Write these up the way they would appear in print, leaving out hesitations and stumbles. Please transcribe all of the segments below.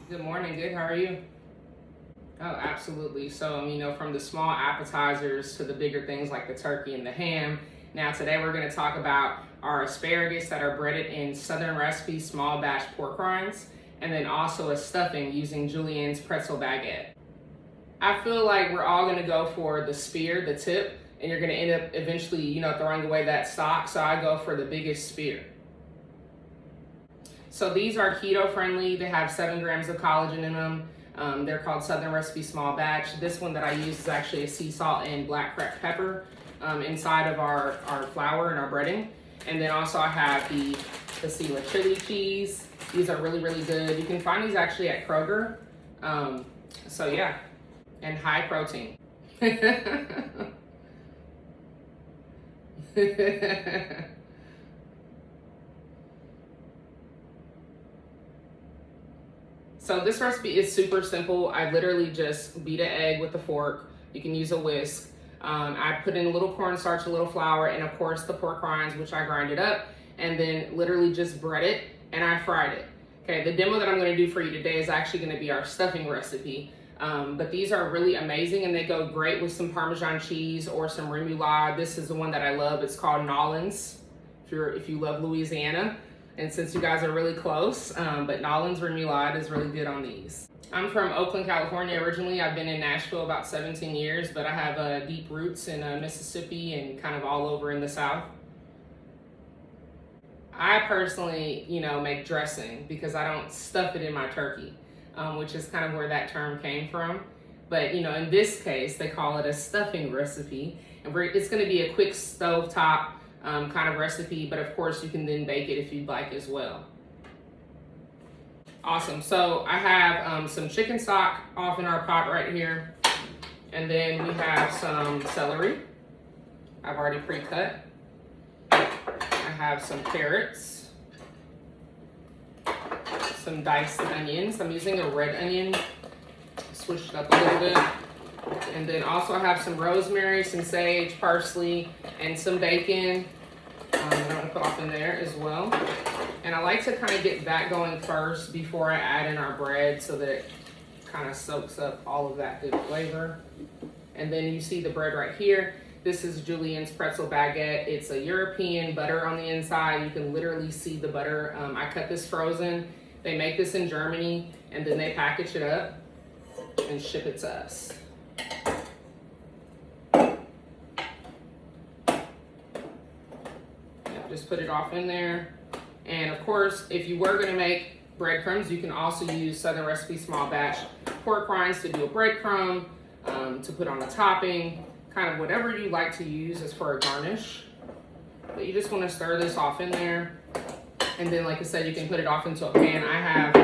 Good morning. Good. How are you? Oh, absolutely. So, from the small appetizers to the bigger things like the turkey and the ham. Now, today we're going to talk about our asparagus that are breaded in Southern recipe small batch pork rinds, and then also a stuffing using Julienne's pretzel baguette. I feel like we're all going to go for the spear, the tip, and you're going to end up eventually, throwing away that stock. So I go for the biggest spear. So these are keto friendly. They have 7 grams of collagen in them. They're called Southern Recipe Small Batch. This one that I use is actually a sea salt and black cracked pepper inside of our flour and our breading. And then also I have the Pasilla chili cheese. These are really, really good. You can find these actually at Kroger. So yeah, and high protein. So this recipe is super simple. I literally just beat an egg with a fork. You can use a whisk. I put in a little cornstarch, a little flour, and of course the pork rinds, which I grinded up, and then literally just bread it, and I fried it. Okay, the demo that I'm gonna do for you today is actually gonna be our stuffing recipe. But these are really amazing, and they go great with some Parmesan cheese or some remoulade. This is the one that I love. It's called Nolan's, if you love Louisiana. And since you guys are really close, but Nolan's remoulade is really good on these. I'm from Oakland, California originally. I've been in Nashville about 17 years, but I have deep roots in Mississippi and kind of all over in the South. I personally, make dressing because I don't stuff it in my turkey, which is kind of where that term came from. But, in this case, they call it a stuffing recipe. And it's gonna be a quick stovetop kind of recipe, but of course you can then bake it if you'd like as well. Awesome. So I have some chicken stock off in our pot right here, and then we have some celery I've already pre-cut. I have some carrots, some diced onions. I'm using a red onion, switch it up a little bit. And then also I have some rosemary, some sage, parsley, and some bacon that I'm gonna put off in there as well. And I like to kind of get that going first before I add in our bread so that it kind of soaks up all of that good flavor. And then you see the bread right here. This is Julienne's pretzel baguette. It's a European butter on the inside. You can literally see the butter. I cut this frozen. They make this in Germany, and then they package it up and ship it to us. Just put it off in there. And of course, if you were gonna make breadcrumbs, you can also use Southern Recipe Small Batch pork rinds to do a breadcrumb, to put on a topping, kind of whatever you like to use as for a garnish. But you just wanna stir this off in there. And then, like I said, you can put it off into a pan. I have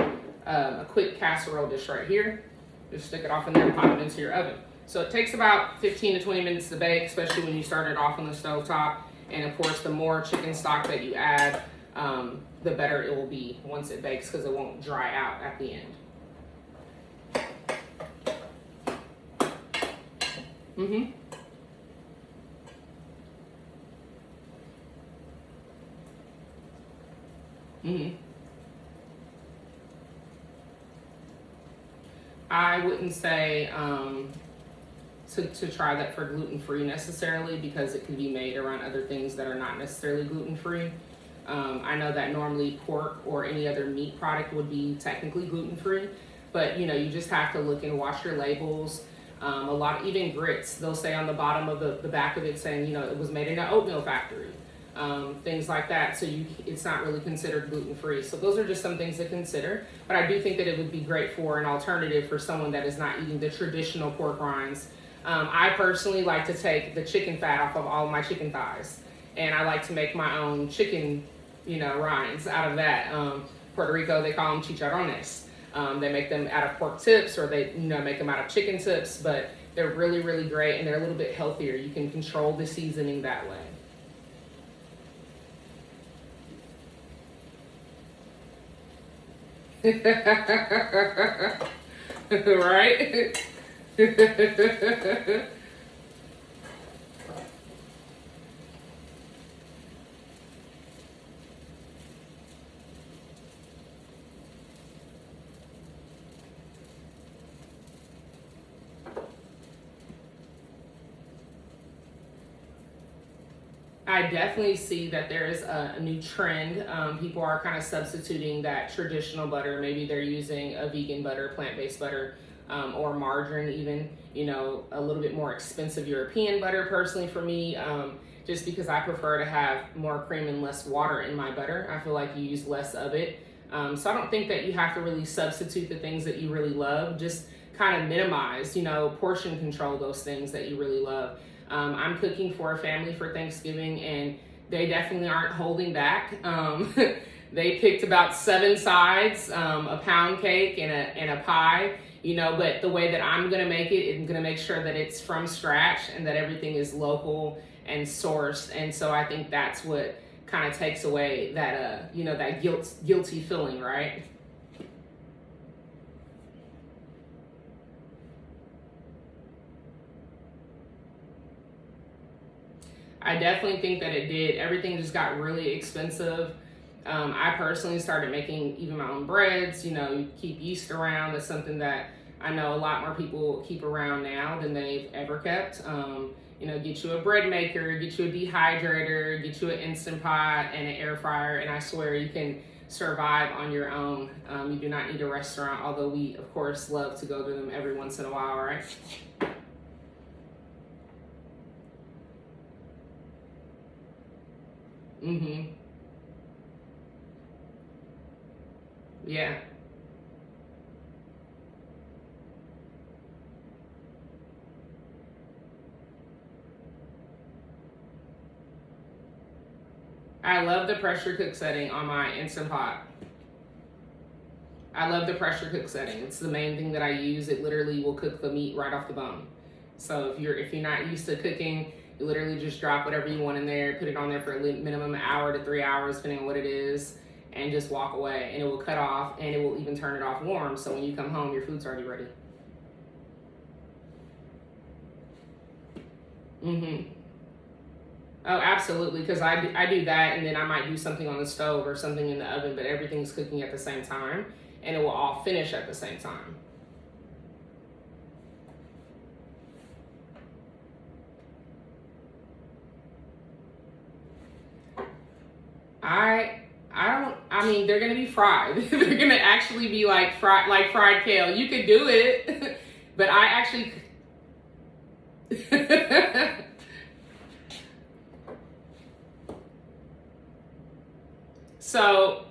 a quick casserole dish right here. Just stick it off in there and pop it into your oven. So it takes about 15 to 20 minutes to bake, especially when you start it off on the stovetop. And of course, the more chicken stock that you add, the better it will be once it bakes because it won't dry out at the end. I wouldn't say to try that for gluten-free necessarily because it can be made around other things that are not necessarily gluten-free. I know that normally pork or any other meat product would be technically gluten-free, but you just have to look and watch your labels. Even grits, they'll say on the bottom of the back of it saying, it was made in an oatmeal factory, things like that. So it's not really considered gluten-free. So those are just some things to consider. But I do think that it would be great for an alternative for someone that is not eating the traditional pork rinds. I personally like to take the chicken fat off of all of my chicken thighs, and I like to make my own chicken, rinds out of that. Puerto Rico, they call them chicharrones. They make them out of pork tips, or they, make them out of chicken tips, but they're really, really great, and they're a little bit healthier. You can control the seasoning that way. Right? I definitely see that there is a new trend. People are kind of substituting that traditional butter. Maybe they're using a vegan butter, plant-based butter, or margarine even, you know, a little bit more expensive European butter personally for me, just because I prefer to have more cream and less water in my butter. I feel like you use less of it. So I don't think that you have to really substitute the things that you really love. Just kind of minimize, you know, portion control those things that you really love. I'm cooking for a family for Thanksgiving, and they definitely aren't holding back. They picked about 7 sides, a pound cake and a pie, you know, but the way that I'm gonna make it, I'm gonna make sure that it's from scratch and that everything is local and sourced. And so I think that's what kind of takes away that, you know, that guilty feeling, right? I definitely think that it did. Everything just got really expensive. I personally started making even my own breads. You know, you keep yeast around. That's something that I know a lot more people keep around now than they've ever kept. You know, get you a bread maker, get you a dehydrator, get you an Instant Pot and an air fryer, and I swear you can survive on your own. You do not need a restaurant, although we, of course, love to go to them every once in a while, right? Mm-hmm. Yeah. I love the pressure cook setting on my Instant Pot. I love the pressure cook setting. It's the main thing that I use. It literally will cook the meat right off the bone. So if you're not used to cooking, you literally just drop whatever you want in there, put it on there for a minimum hour to 3 hours, depending on what it is, and just walk away. And it will cut off, and it will even turn it off warm. So when you come home, your food's already ready. Mm-hmm. Oh, absolutely. Because I do that, and then I might do something on the stove or something in the oven, but everything's cooking at the same time, and it will all finish at the same time. I I don't. I mean, they're gonna be fried. They're gonna actually be like fried kale. You could do it, but I actually. So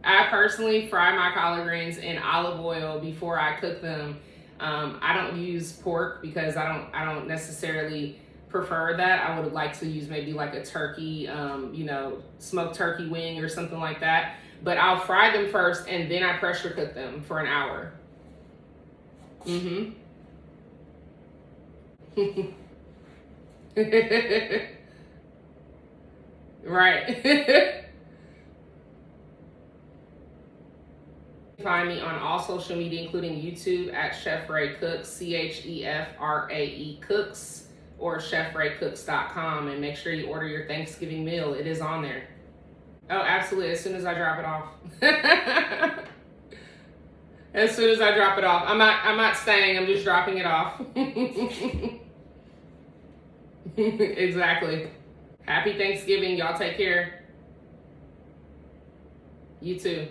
I personally fry my collard greens in olive oil before I cook them. I don't use pork because I don't necessarily prefer that. I would like to use maybe like a turkey, you know, smoked turkey wing or something like that. But I'll fry them first and then I pressure cook them for an hour. Mm-hmm. Right. Find me on all social media, including YouTube at Chef Ray Cooks, CHEFRAE Cooks, or chefraycooks.com, and make sure you order your Thanksgiving meal. It is on there. Oh, absolutely. As soon as I drop it off. As soon as I drop it off. I'm not staying, I'm just dropping it off. Exactly. Happy Thanksgiving. Y'all take care. You too.